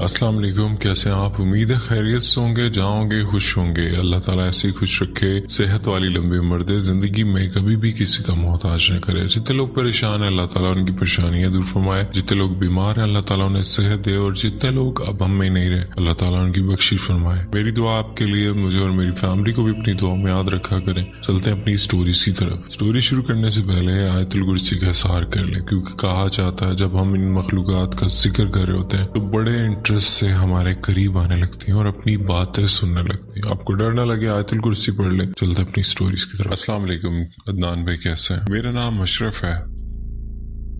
अस्सलाम वालेकुम। कैसे हैं आप? उम्मीद है खैरियत से होंगे, जाओगे खुश होंगे। अल्लाह ताला ऐसी खुश रखे, सेहत वाली लंबी उम्र दे, जिंदगी में कभी भी किसी का मोहताज न करे। जितने लोग परेशान हैं अल्लाह ताला उनकी परेशानियां दूर फरमाए, जितने लोग बीमार हैं अल्लाह ताला उन्हें सेहत दे, और जितने लोग अब हम में नहीं रहे अल्लाह ताला उनकी बख्शिश फरमाए। मेरी दुआ आपके लिए, मुझे और मेरी फैमिली को भी अपनी दुआ में याद रखा करें। चलते हैं अपनी स्टोरी की तरफ। स्टोरी शुरू करने से पहले आयतुल कुर्सी का इज़हार कर लें, क्योंकि कहा जाता है जब हम इन मखलूकात का जिक्र कर रहे होते हैं तो बड़े इंटरेस्ट से हमारे करीब आने लगती हैं और अपनी बातें सुनने लगती हैं। आपको डर ना लगे, आयतुल कुर्सी पढ़ ले। चलते अपनी स्टोरीज की तरफ। अस्सलाम वालेकुम अदनान भाई, कैसे हैं? मेरा नाम अशरफ है,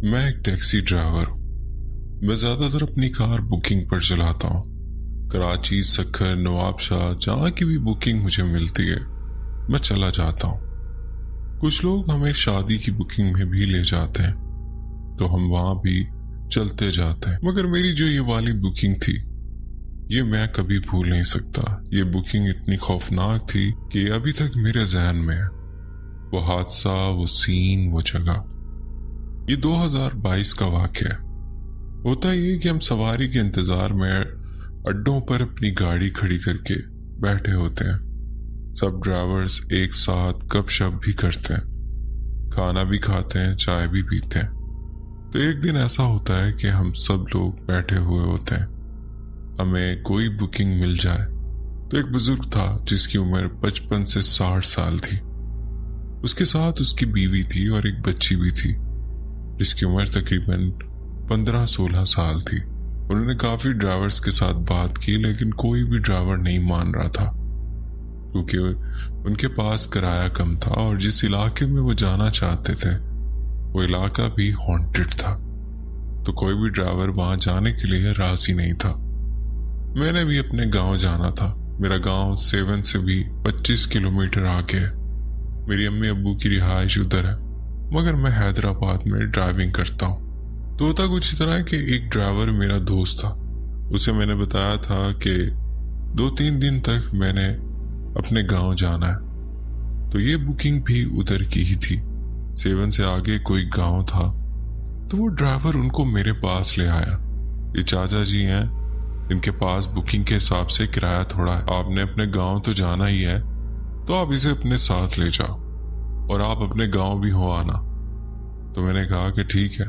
मैं एक टैक्सी ड्राइवर हूँ। मैं ज्यादातर अपनी कार बुकिंग पर चलाता हूँ। कराची, सक्खर, नवाबशाह, जहाँ की भी बुकिंग मुझे मिलती है मैं चला जाता हूँ। कुछ लोग हमें शादी की बुकिंग में भी ले जाते हैं तो हम वहां भी चलते जाते हैं। मगर मेरी जो ये वाली बुकिंग थी ये मैं कभी भूल नहीं सकता। ये बुकिंग इतनी खौफनाक थी कि अभी तक मेरे जहन में है। वो हादसा, वो सीन, वो जगह। ये 2022 का वाक़या है। होता ये कि हम सवारी के इंतजार में अड्डों पर अपनी गाड़ी खड़ी करके बैठे होते हैं। सब ड्राइवर्स एक साथ गपशप भी करते हैं, खाना भी खाते हैं, चाय भी पीते हैं। तो एक दिन ऐसा होता है कि हम सब लोग बैठे हुए होते हैं, हमें कोई बुकिंग मिल जाए। तो एक बुजुर्ग था जिसकी उम्र 55 से 60 साल थी। उसके साथ उसकी बीवी थी और एक बच्ची भी थी जिसकी उम्र तकरीबन 15-16 साल थी। उन्होंने काफी ड्राइवर्स के साथ बात की, लेकिन कोई भी ड्राइवर नहीं मान रहा था क्योंकि उनके पास किराया कम था और जिस इलाके में वो जाना चाहते थे वो इलाका भी हॉन्टेड था। तो कोई भी ड्राइवर वहां जाने के लिए राजी नहीं था। मैंने भी अपने गांव जाना था। मेरा गांव सेवन से भी 25 किलोमीटर आगे है। मेरी अम्मी अब्बू की रिहाइश उधर है, मगर मैं हैदराबाद में ड्राइविंग करता हूँ। तो होता कुछ तरह कि एक ड्राइवर मेरा दोस्त था। उसे मैंने बताया था कि 2-3 दिन तक मैंने अपने गांव जाना है। तो ये बुकिंग भी उधर की ही थी। सेवन से आगे कोई गांव था। तो वो ड्राइवर उनको मेरे पास ले आया। ये चाचा जी हैं, इनके पास बुकिंग के हिसाब से किराया थोड़ा है। आपने अपने गांव तो जाना ही है तो आप इसे अपने साथ ले जाओ और आप अपने गांव भी हो आना। तो मैंने कहा कि ठीक है।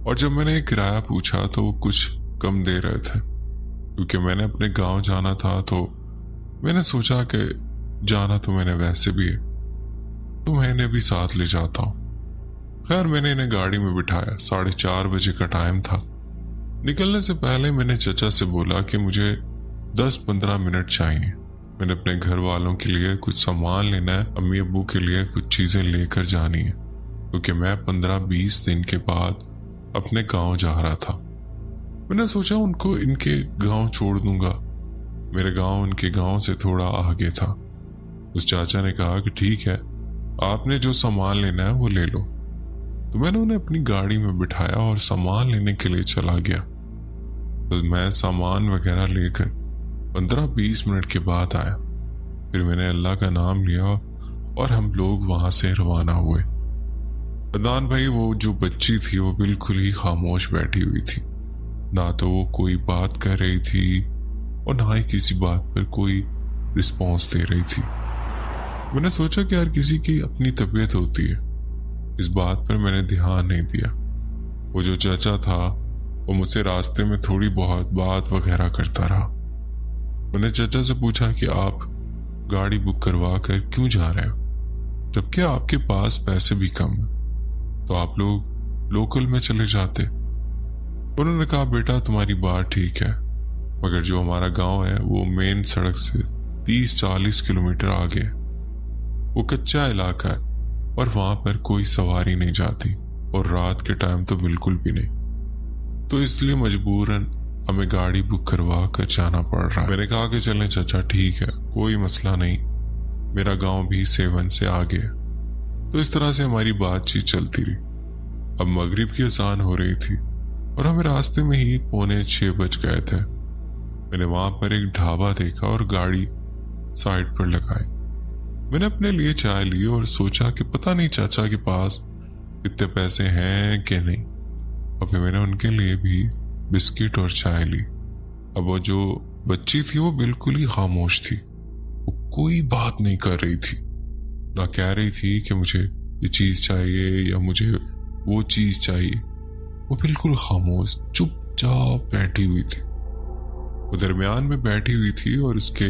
और जब मैंने किराया पूछा तो वो कुछ कम दे रहे थे। क्योंकि मैंने अपने गांव जाना था तो मैंने सोचा कि जाना तो मैंने वैसे भी है तो मैं इन्हें भी साथ ले जाता हूँ। खैर मैंने इन्हें गाड़ी में बिठाया। 4:30 बजे का टाइम था। निकलने से पहले मैंने चचा से बोला कि मुझे 10-15 मिनट चाहिए। मैंने अपने घर वालों के लिए कुछ सामान लेना है, अम्मी अब्बू के लिए कुछ चीजें लेकर जानी है, क्योंकि मैं 15-20 दिन के बाद अपने गांव जा रहा था। मैंने सोचा उनको इनके गांव छोड़ दूंगा। मेरे गांव उनके गांव से थोड़ा आगे था। उस चाचा ने कहा कि ठीक है, आपने जो सामान लेना है वो ले लो। तो मैंने उन्हें अपनी गाड़ी में बिठाया और सामान लेने के लिए चला गया। तो मैं सामान वगैरह लेकर 15-20 मिनट के बाद आया। फिर मैंने अल्लाह का नाम लिया और हम लोग वहां से रवाना हुए। अदनान भाई, वो जो बच्ची थी वो बिल्कुल ही खामोश बैठी हुई थी। ना तो वो कोई बात कर रही थी और ना ही किसी बात पर कोई रिस्पॉन्स दे रही थी। मैंने सोचा कि हर किसी की अपनी तबीयत होती है, इस बात पर मैंने ध्यान नहीं दिया। वो जो चाचा था वो मुझसे रास्ते में थोड़ी बहुत बात वगैरह करता रहा। मैंने चाचा से पूछा कि आप गाड़ी बुक करवा कर क्यों जा रहे हो, जबकि आपके पास पैसे भी कम है, तो आप लोग लोकल में चले जाते। उन्होंने कहा बेटा तुम्हारी बात ठीक है, मगर जो हमारा गांव है वो मेन सड़क से 30-40 किलोमीटर आगे है। वो कच्चा इलाका है और वहां पर कोई सवारी नहीं जाती और रात के टाइम तो बिल्कुल भी नहीं। तो इसलिए मजबूरन हमें गाड़ी बुक करवा कर जाना पड़ रहा है। मैंने कहा कि चलें चाचा, ठीक है, कोई मसला नहीं, मेरा गांव भी सेवन से आगे है। तो इस तरह से हमारी बातचीत चलती रही। अब मगरिब की अजान हो रही थी और हमें रास्ते में ही 5:45 बज गए थे। मैंने वहां पर एक ढाबा देखा और गाड़ी साइड पर लगाई। मैंने अपने लिए चाय ली और सोचा कि पता नहीं चाचा के पास इतने पैसे हैं कि नहीं। और फिर मैंने उनके लिए भी बिस्किट और चाय ली। اب وہ جو بچی تھی وہ بالکل ہی خاموش تھی، وہ کوئی بات نہیں کر رہی تھی، نہ کہہ رہی تھی کہ مجھے یہ چیز چاہیے یا مجھے وہ چیز چاہیے۔ وہ بالکل خاموش چپ چاپ بیٹھی ہوئی تھی۔ وہ درمیان میں بیٹھی ہوئی تھی اور اس کے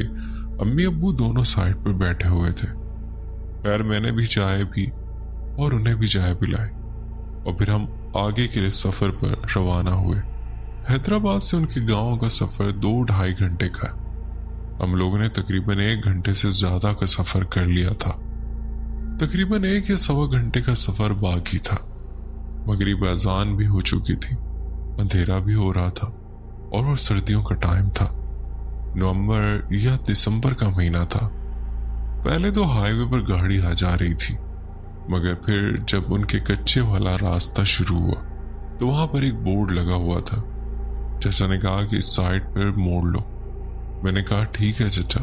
امی ابو دونوں سائڈ پر بیٹھے ہوئے تھے۔ خیر میں نے بھی چائے پی اور انہیں بھی چائے پلائی اور پھر ہم آگے کے لیے سفر پر روانہ ہوئے۔ حیدرآباد سے ان کے گاؤں کا سفر 2-2.5 گھنٹے کا ہے۔ ہم لوگوں نے تقریباً 1 گھنٹے سے زیادہ کا سفر کر لیا تھا۔ تقریباً 1 یا 1.25 گھنٹے کا سفر باقی تھا۔ مغرب اذان بھی ہو چکی تھی، اندھیرا بھی ہو رہا تھا اور وہ سردیوں کا ٹائم تھا، نومبر یا دسمبر کا مہینہ تھا۔ پہلے تو ہائی وے پر گاڑی آ جا رہی تھی، مگر پھر جب ان کے کچے والا راستہ شروع ہوا تو وہاں پر ایک بورڈ لگا ہوا تھا۔ چچا نے کہا کہ اس سائڈ پر موڑ لو۔ میں نے کہا ٹھیک ہے چچا۔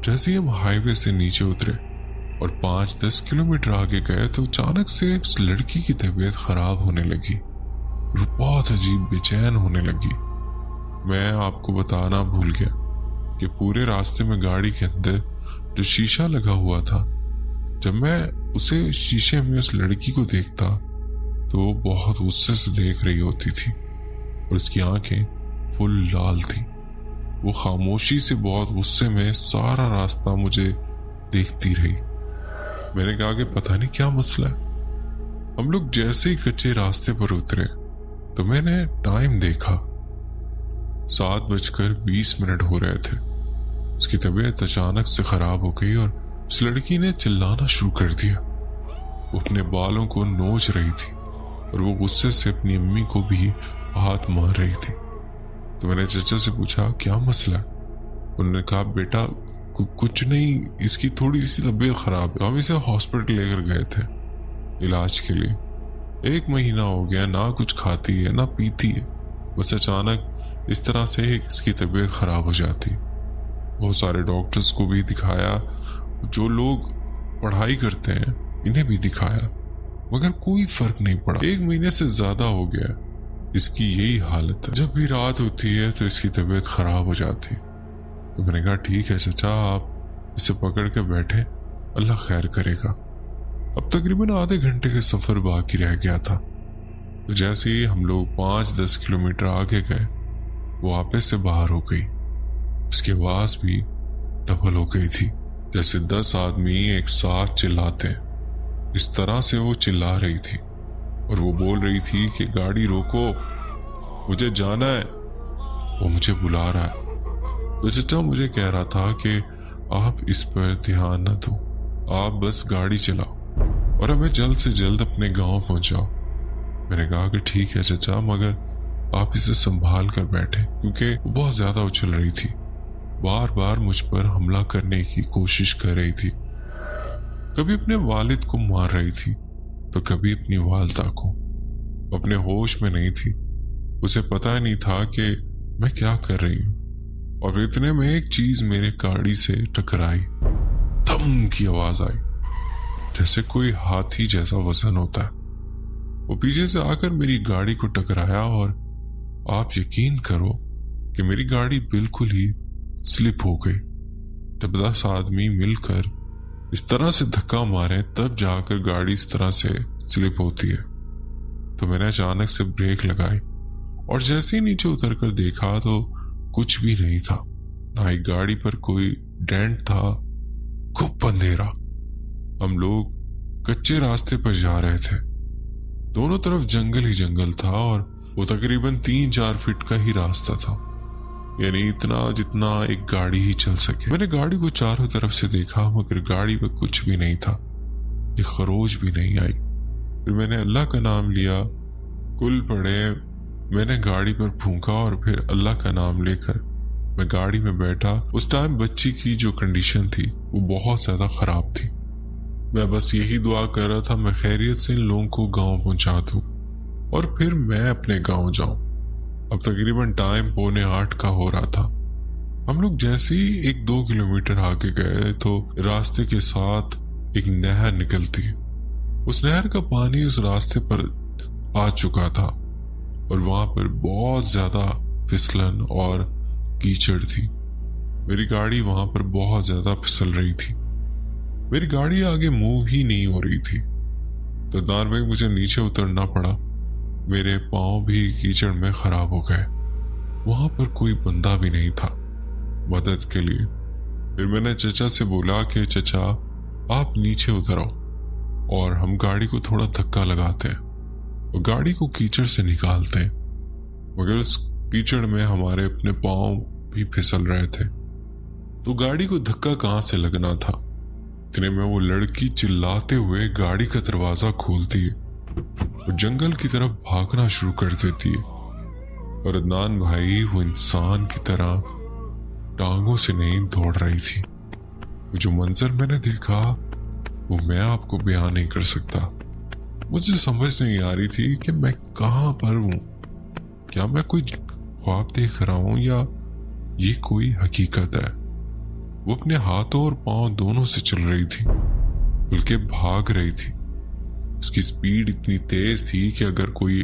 جیسے ہم ہائی وے سے نیچے اترے اور 5-10 کلومیٹر آگے گئے تو اچانک سے اس لڑکی کی طبیعت خراب ہونے لگی، وہ بہت عجیب بے چین ہونے لگی۔ میں آپ کو بتانا بھول گیا کہ پورے راستے میں گاڑی کے اندر جو شیشہ لگا ہوا تھا، جب میں اسے شیشے میں اس لڑکی کو دیکھتا تو وہ بہت غصے سے دیکھ رہی ہوتی تھی اور اس کی آنکھیں فل لال تھی۔ وہ خاموشی سے بہت غصے میں سارا راستہ مجھے دیکھتی رہی۔ میں نے کہا کہ پتہ نہیں کیا مسئلہ ہے۔ ہم لوگ جیسے ہی کچے راستے پر اترے تو میں نے ٹائم دیکھا، 7:20 ہو رہے تھے۔ اس کی طبیعت اچانک سے خراب ہو گئی اور اس لڑکی نے چلانا شروع کر دیا۔ وہ اپنے بالوں کو نوچ رہی تھی اور وہ غصے سے اپنی امی کو بھی ہاتھ مار رہی تھی۔ تو میں نے چچا سے پوچھا کیا مسئلہ ہے؟ انہوں نے کہا بیٹا کچھ نہیں، اس کی تھوڑی سی طبیعت خراب ہے، ہم اسے ہاسپٹل لے کر گئے تھے علاج کے لیے۔ 1 مہینہ ہو گیا، نہ کچھ کھاتی ہے نہ پیتی ہے، بس اچانک اس طرح سے اس کی طبیعت خراب ہو جاتی۔ بہت سارے ڈاکٹرز کو بھی دکھایا، جو لوگ پڑھائی کرتے ہیں انہیں بھی دکھایا، مگر کوئی فرق نہیں پڑا۔ 1 مہینے سے زیادہ ہو گیا اس کی یہی حالت ہے، جب بھی رات ہوتی ہے تو اس کی طبیعت خراب ہو جاتی۔ تو میں نے کہا ٹھیک ہے چچا، آپ اسے پکڑ کے بیٹھے، اللہ خیر کرے گا۔ اب تقریباً آدھے گھنٹے کا سفر باقی رہ گیا تھا۔ تو جیسے ہی ہم لوگ 5-10 کلومیٹر آگے گئے وہ آپے سے باہر ہو گئی۔ اس کی آواز بھی ڈبل ہو گئی تھی، جیسے 10 آدمی ایک ساتھ چلاتے ہیں، اس طرح سے وہ چلا رہی تھی اور وہ بول رہی تھی کہ گاڑی روکو، مجھے جانا ہے، وہ مجھے بلا رہا ہے۔ تو چچا مجھے کہہ رہا تھا کہ آپ اس پر دھیان نہ دو، آپ بس گاڑی چلاؤ اور ہمیں جلد سے جلد اپنے گاؤں پہنچاؤ۔ میں نے کہا کہ ٹھیک ہے چچا، مگر آپ اسے سنبھال کر بیٹھے، کیونکہ وہ بہت زیادہ اچھل رہی تھی، بار بار مجھ پر حملہ کرنے کی کوشش کر رہی تھی، کبھی اپنے والد کو مار رہی تھی تو کبھی اپنی والدہ کو۔ اپنے ہوش میں نہیں تھی، اسے پتہ ہی نہیں تھا کہ میں کیا کر رہی ہوں۔ اور اتنے میں ایک چیز میرے گاڑی سے ٹکرائی، دھم کی آواز آئی، جیسے کوئی ہاتھی جیسا وزن ہوتا ہے۔ وہ پیچھے سے آ کر میری گاڑی کو ٹکرایا اور آپ یقین کرو کہ میری گاڑی بالکل ہی سلپ ہو گئی۔ جب 10 آدمی مل کر اس طرح سے دھکا مارے تب جا کر گاڑی اس طرح سے سلپ ہوتی ہے۔ تو میں نے اچانک سے بریک لگائی اور جیسے ہی نیچے اتر کر دیکھا تو کچھ بھی نہیں تھا، نہ ایک گاڑی پر کوئی ڈینٹ تھا، خوب اندھیرا۔ ہم لوگ کچے راستے پر جا رہے تھے، دونوں طرف جنگل ہی جنگل تھا اور وہ تقریباً 3-4 فٹ کا ہی راستہ تھا، یعنی اتنا جتنا ایک گاڑی ہی چل سکے۔ میں نے گاڑی کو چاروں طرف سے دیکھا مگر گاڑی پہ کچھ بھی نہیں تھا، ایک خروش بھی نہیں آئی۔ پھر میں نے اللہ کا نام لیا، کل پڑے، میں نے گاڑی پر پھونکا اور پھر اللہ کا نام لے کر میں گاڑی میں بیٹھا۔ اس ٹائم بچی کی جو کنڈیشن تھی وہ بہت زیادہ خراب تھی۔ میں بس یہی دعا کر رہا تھا میں خیریت سے ان لوگوں کو گاؤں پہنچا دوں اور پھر میں اپنے گاؤں جاؤں۔ اب تقریباً ٹائم 7:45 کا ہو رہا تھا۔ ہم لوگ جیسے ہی 1-2 کلومیٹر آگے گئے تو راستے کے ساتھ ایک نہر نکلتی ہے۔ اس نہر کا پانی اس راستے پر آ چکا تھا اور وہاں پر بہت زیادہ پھسلن اور कीचड़ थी। मेरी गाड़ी वहां पर बहुत ज्यादा फिसल रही थी। मेरी गाड़ी आगे मूव ही नहीं हो रही थी। तो अदनान भाई मुझे नीचे उतरना पड़ा। मेरे पाँव भी कीचड़ में खराब हो गए। वहां पर कोई बंदा भी नहीं था मदद के लिए। फिर मैंने चचा से बोला कि चचा आप नीचे उतर आओ और हम गाड़ी को थोड़ा धक्का लगाते हैं और गाड़ी को कीचड़ से निकालते हैं। मगर उस कीचड़ में हमारे अपने पाँव भी फिसल रहे थे, तो गाड़ी को धक्का कहाँ से लगना था। इतने में वो लड़की चिल्लाते हुए गाड़ी का दरवाजा खोलती है और जंगल की तरफ भागना शुरू कर देती है। और अदनान भाई वो इंसान की तरह टांगों से नहीं दौड़ रही थी। वो जो मंजर मैंने देखा वो मैं आपको बयान नहीं कर सकता। मुझे समझ नहीं आ रही थी कि मैं कहाँ पर हूँ। क्या मैं कोई ख्वाब देख रहा हूँ या ये कोई हकीकत है। वो अपने हाथों और पांव दोनों से चल रही थी, बल्कि भाग रही थी। उसकी स्पीड इतनी तेज थी कि अगर कोई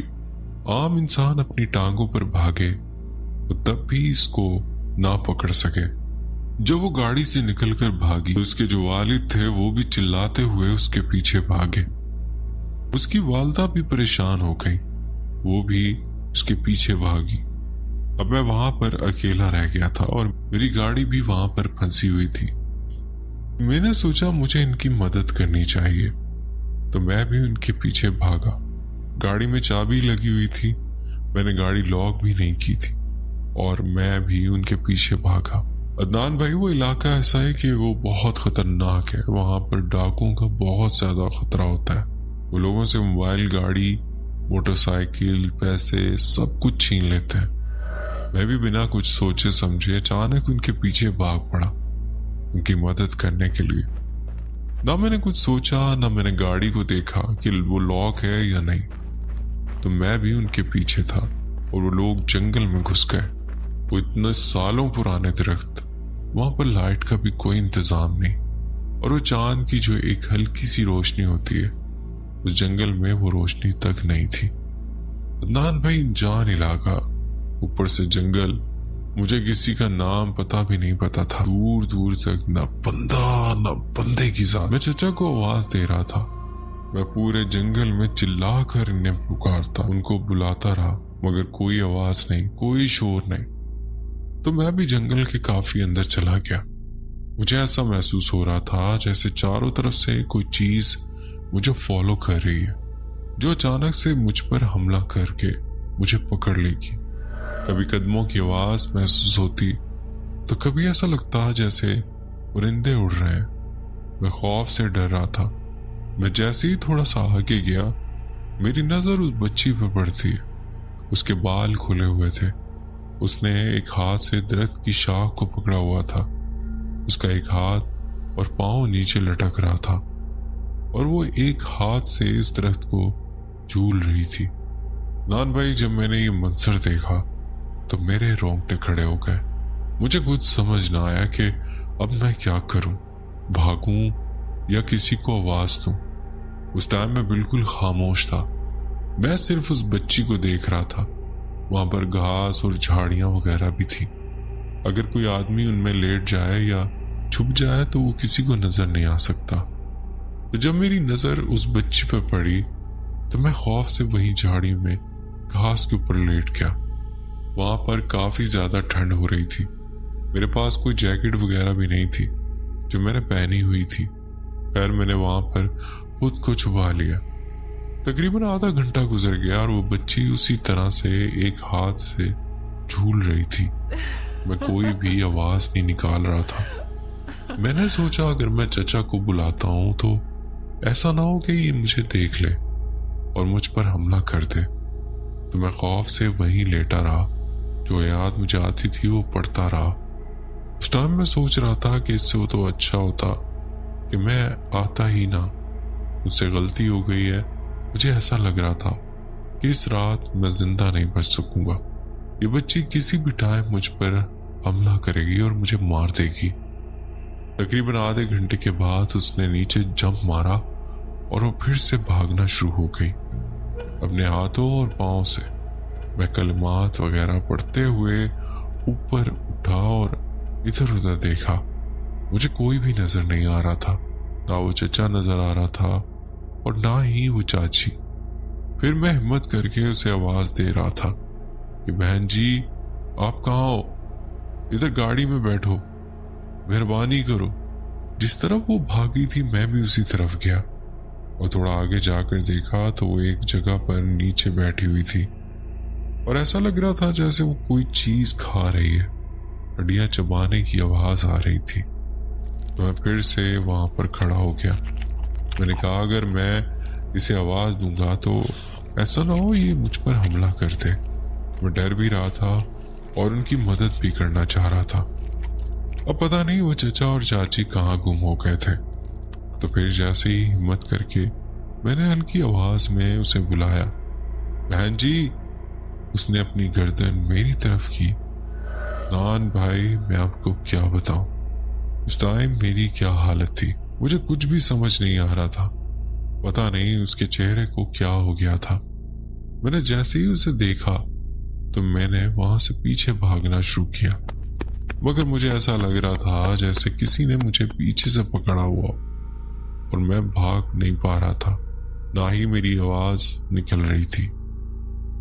आम इंसान अपनी टांगों पर भागे तो तब भी इसको ना पकड़ सके। जब वो गाड़ी से निकलकर भागी तो उसके जो वालिद थे वो भी चिल्लाते हुए उसके पीछे भागे। उसकी वालदा भी परेशान हो गई, वो भी उसके पीछे भागी। अब मैं वहां पर अकेला रह गया था और मेरी गाड़ी भी वहां पर फंसी हुई थी। मैंने सोचा मुझे इनकी मदद करनी चाहिए, तो मैं भी उनके पीछे भागा। गाड़ी में चाबी लगी हुई थी, मैंने गाड़ी लॉक भी नहीं की थी और मैं भी उनके पीछे भागा। अदनान भाई वो इलाका ऐसा है कि वो बहुत खतरनाक है। वहां पर डाकुओं का बहुत ज्यादा खतरा होता है। वो लोगों से मोबाइल, गाड़ी, मोटरसाइकिल, पैसे सब कुछ छीन लेते हैं। मैं भी बिना कुछ सोचे समझे अचानक उनके पीछे भाग पड़ा उनकी मदद करने के लिए। ना मैंने कुछ सोचा, ना मैंने गाड़ी को देखा कि वो लॉक है या नहीं। तो मैं भी उनके पीछे था और वो लोग जंगल में घुस गए। वो इतने सालों पुराने दरख्त, वहां पर लाइट का भी कोई इंतजाम नहीं और वो चांद की जो एक हल्की सी रोशनी होती है उस जंगल में वो रोशनी तक नहीं थी। अदनान भाई जान इलाका, ऊपर से जंगल, मुझे किसी का नाम पता भी नहीं पता था। दूर दूर तक ना बंदा ना बंदे की जात। मैं चचा को आवाज दे रहा था। मैं पूरे जंगल में चिल्ला कर इन्हें पुकारता, उनको बुलाता रहा, मगर कोई आवाज नहीं, कोई शोर नहीं। तो मैं भी जंगल के काफी अंदर चला गया। मुझे ऐसा महसूस हो रहा था जैसे चारों तरफ से कोई चीज मुझे फॉलो कर रही है, जो अचानक से मुझ पर हमला करके मुझे पकड़ लेगी। कभी कदमों की आवाज महसूस होती तो कभी ऐसा लगता जैसे परिंदे उड़ रहे हैं। मैं खौफ से डर रहा था। मैं जैसे ही थोड़ा सा आगे गया मेरी नजर उस बच्ची पर पड़ती है। उसके बाल खुले हुए थे। उसने एक हाथ से दरख्त की शाख को पकड़ा हुआ था। उसका एक हाथ और पांव नीचे लटक रहा था और वो एक हाथ से इस दरख्त को झूल रही थी। नान भाई जब मैंने ये मंजर देखा तो मेरे रोंगटे खड़े हो गए। मुझे कुछ समझ ना आया कि अब मैं क्या करूं, भागूं या किसी को आवाज दूं। उस टाइम मैं बिल्कुल खामोश था। मैं सिर्फ उस बच्ची को देख रहा था। वहां पर घास और झाड़ियां वगैरह भी थी। अगर कोई आदमी उनमें लेट जाए या छुप जाए तो वो किसी को नजर नहीं आ सकता। तो जब मेरी नजर उस बच्ची पर पड़ी तो मैं खौफ से वहीं झाड़ी में घास के ऊपर लेट गया। वहां पर काफी ज्यादा ठंड हो रही थी। मेरे पास कोई जैकेट वगैरह भी नहीं थी जो मैंने पहनी हुई थी। खैर मैंने वहां पर खुद को छुपा लिया। तकरीबन आधा घंटा गुजर गया और वो बच्ची उसी तरह से एक हाथ से झूल रही थी। मैं कोई भी आवाज नहीं निकाल रहा था। मैंने सोचा अगर मैं चचा को बुलाता हूं तो ऐसा ना हो कि ये मुझे देख ले और मुझ पर हमला कर दे। तो मैं खौफ से वहीं लेटा रहा। जो याद मुझे आती थी वो पढ़ता रहा। उस टाइम मैं सोच रहा था कि इससे तो अच्छा होता कि मैं आता ही ना। मुझसे गलती हो गई है। मुझे ऐसा लग रहा था कि इस रात मैं जिंदा नहीं बच सकूंगा। ये बच्ची किसी भी टाइम मुझ पर हमला करेगी और मुझे मार देगी। तकरीबन आधे घंटे के बाद उसने नीचे जंप मारा और वो फिर से भागना शुरू हो गई। अपने हाथों और पांव से मैं कलमात वगैरह पढ़ते हुए ऊपर उठा और इधर उधर देखा। मुझे कोई भी नजर नहीं आ रहा था, ना वो चचा नजर आ रहा था और ना ही वो चाची। फिर मैं हिम्मत करके उसे आवाज दे रहा था कि बहन जी आप कहाँ हो, इधर गाड़ी में बैठो, मेहरबानी करो। जिस तरफ वो भागी थी मैं भी उसी तरफ गया और थोड़ा आगे जाकर देखा तो वो एक जगह पर नीचे बैठी हुई थी और ऐसा लग रहा था जैसे वो कोई चीज खा रही है। हड्डियां चबाने की आवाज आ रही थी। तो मैं फिर से वहां पर खड़ा हो गया। मैंने कहा अगर मैं इसे आवाज दूंगा तो ऐसा ना हो ये मुझ पर हमला कर दे। मैं डर भी रहा था और उनकी मदद भी करना चाह रहा था। अब पता नहीं वो चचा और चाची कहाँ गुम हो गए थे। तो फिर जैसे ही हिम्मत करके मैंने हल्की आवाज में उसे बुलाया, बहन जी। उसने अपनी गर्दन मेरी तरफ की। नान भाई मैं आपको क्या बताऊं, उस टाइम मेरी क्या हालत थी, मुझे कुछ भी समझ नहीं आ रहा था। पता नहीं उसके चेहरे को क्या हो गया था। मैंने जैसे ही उसे देखा तो मैंने वहां से पीछे भागना शुरू किया, मगर मुझे ऐसा लग रहा था जैसे किसी ने मुझे पीछे से पकड़ा हुआ और मैं भाग नहीं पा रहा था, ना ही मेरी आवाज निकल रही थी।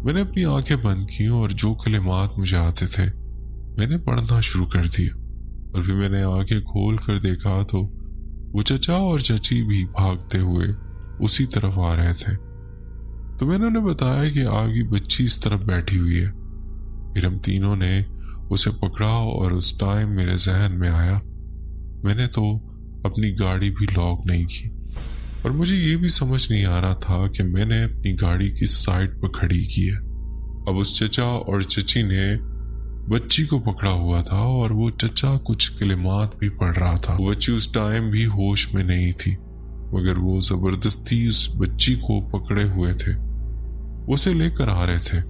मैंने अपनी आंखें बंद की और जो कलिमात मुझे आते थे मैंने पढ़ना शुरू कर दिया। और फिर मैंने आंखें खोल कर देखा तो वो चचा और चची भी भागते हुए उसी तरफ आ रहे थे। तो मैंने उन्हें बताया कि आगे बच्ची इस तरफ बैठी हुई है। फिर हम तीनों ने उसे पकड़ा और उस टाइम मेरे जहन में आया मैंने तो अपनी गाड़ी भी लॉक नहीं की और मुझे ये भी समझ नहीं आ रहा था कि मैंने अपनी गाड़ी किस साइड पर खड़ी की है। अब उस चचा और चची ने बच्ची को पकड़ा हुआ था और वो चचा कुछ कलिमात भी पढ़ रहा था। बच्ची उस टाइम भी होश में नहीं थी, मगर वो जबरदस्ती उस बच्ची को पकड़े हुए थे, उसे लेकर आ रहे थे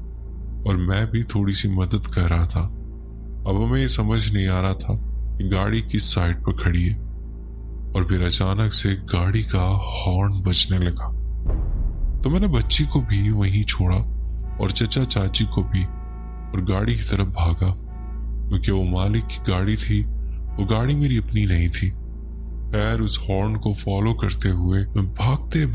और मैं भी थोड़ी सी मदद कर रहा था। अब हमें ये समझ नहीं आ रहा था कि गाड़ी किस साइड पर खड़ी है। और फिर अचानक से गाड़ी का हॉर्न बजने लगा। तो मैंने बच्ची को भी वहीं छोड़ा और चचा चाची को भी और गाड़ी की तरफ भागा, क्योंकि वो मालिक की गाड़ी थी, वो गाड़ी मेरी अपनी नहीं थी। खैर उस हॉर्न को फॉलो करते हुए मैं भागते